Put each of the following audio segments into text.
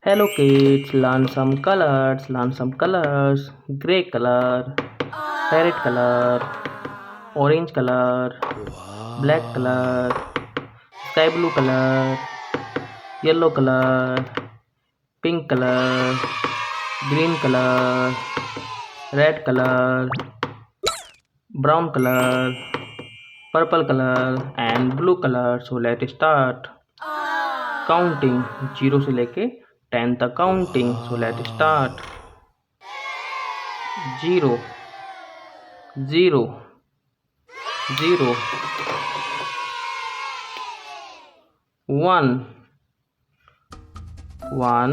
Hello kids, learn some colors. Learn some colors. Gray color, parrot color, orange color, black color, sky blue color, yellow color, pink color, green color, red color, brown color, purple color and blue color. So let's start counting 0 से लेके 10 तक counting. So let start. 0 0 0 1 1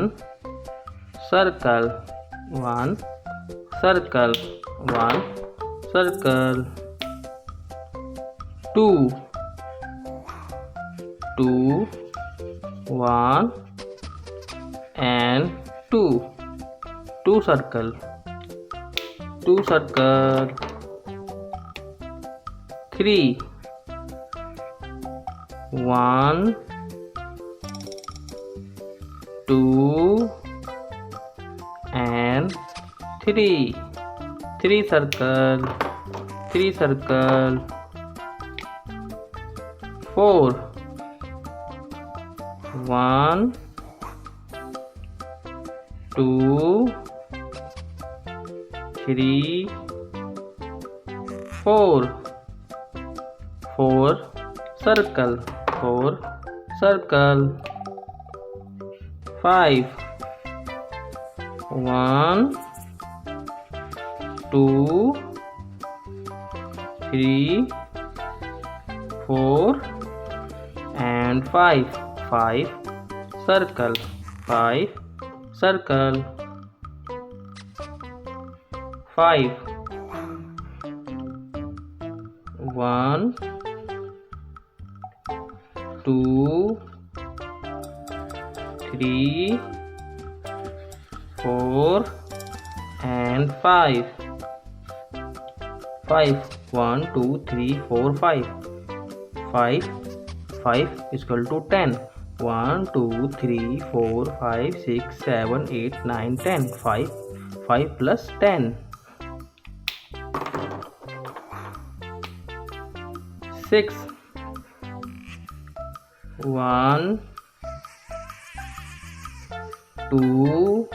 circle 1 circle 1 circle 2 2 1 and 2 circle 2 circle 3 1 2 and 3 circle 4 1 2 3 4 circle 5 1 2 3 4 and 5 circle 5 1 2 3 4 and 5 1 2 3 4 5 is equal to 10 1 2 3 4 5 6 7 8 9 10 5 plus 10 6 1 2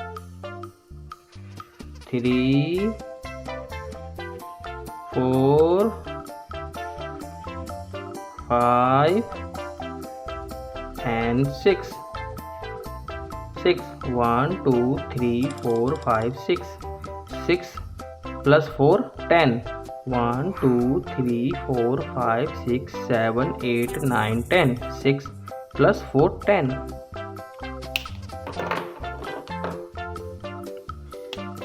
3 4 5 and 6 1 2 3 4 5 6 plus 4 10 1 2 3 4 5 6 7 8 9 10 6 plus 4 10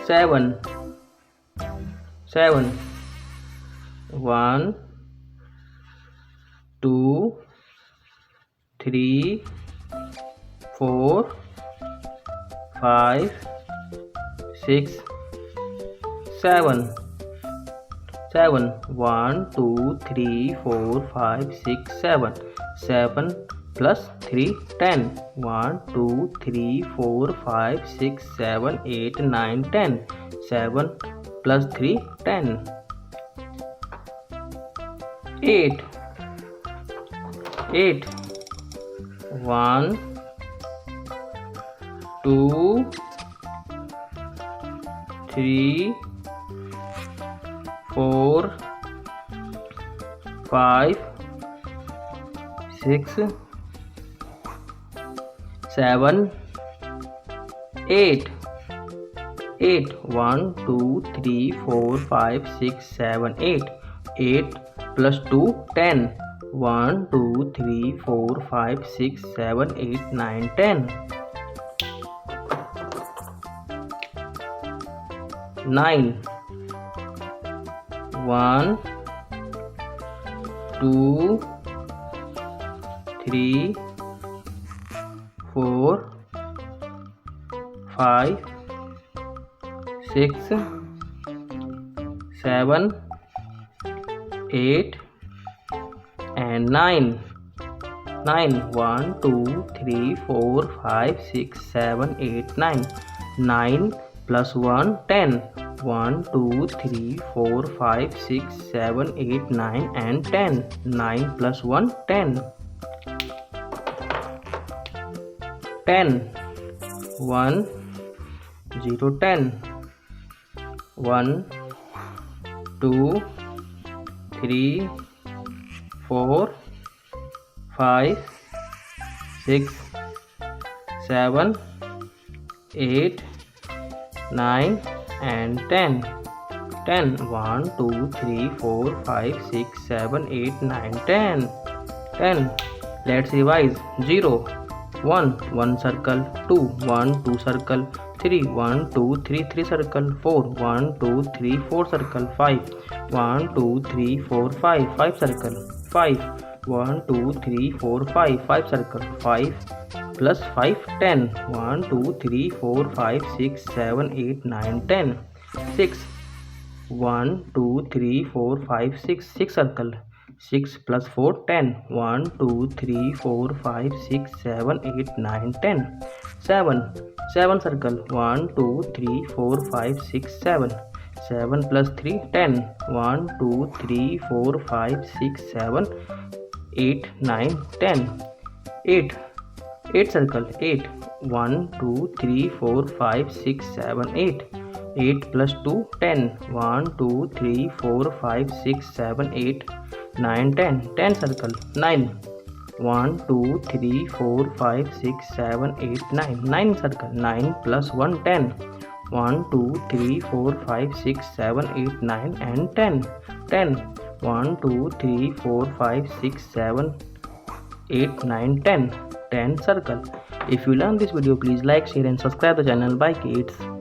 7 1 2 3 4 5 6 7 1 2 3 4 5 6 7 plus 3 10 1 2 3 4 5 6 7 8 9 10 7 plus 3 10 8 1 2 3 4 5 6 7 8 1 2 3 4 5 6 7 8 plus 2 10 1 2 3 4 5 6 7 8 9 10 9 1 2 3 4 5 6 7 8 and 9 9. 1 2 3 4 5 6 7 8 9. 9 plus 1 10. 1 2 3 4 5 6 7 8 9 and 10. 9 plus 1 10. 10. 1 0 10. 1 2 3 4 5 6 7 8 9 and 10. 10. 1 2 3 4 5 6 7 8 9 10. 10. Let's revise. 0 1 1 circle. 2 1 2 circle. 3 1 2 3 3 circle. 4 1 2 3 4 circle. 5 1 2 3 4 5 5 circle. 5 1 2 3 4 5 5 circle. 5 plus 5 10. 1 2 3 4 5 6 7 8 9 10. 6 1 2 3 4 5 6 6 circle. 6 plus 4 10. 1 2 3 4 5 6 7 8 9 10. 7 7 circle. 1 2 3 4 5 6 7. 7 plus 3 10. 1 2 3 4 5 6 7 8 9 10. 8 8 circle. 8 1 2 3 4 5 6 7 8. 8 plus 2 10. 1 2 3 4 5 6 7 8 9 10. 10 circle. 9 1 2 3 4 5 6 7 8 9. 9 circle. 9 plus 1 10. 1 2 3 4 5 6 7 8 9 and 10. 10 1 2 3 4 5 6 7 8 9 10. 10 circle. If you learn this video, please like, share and subscribe the channel. Bye kids.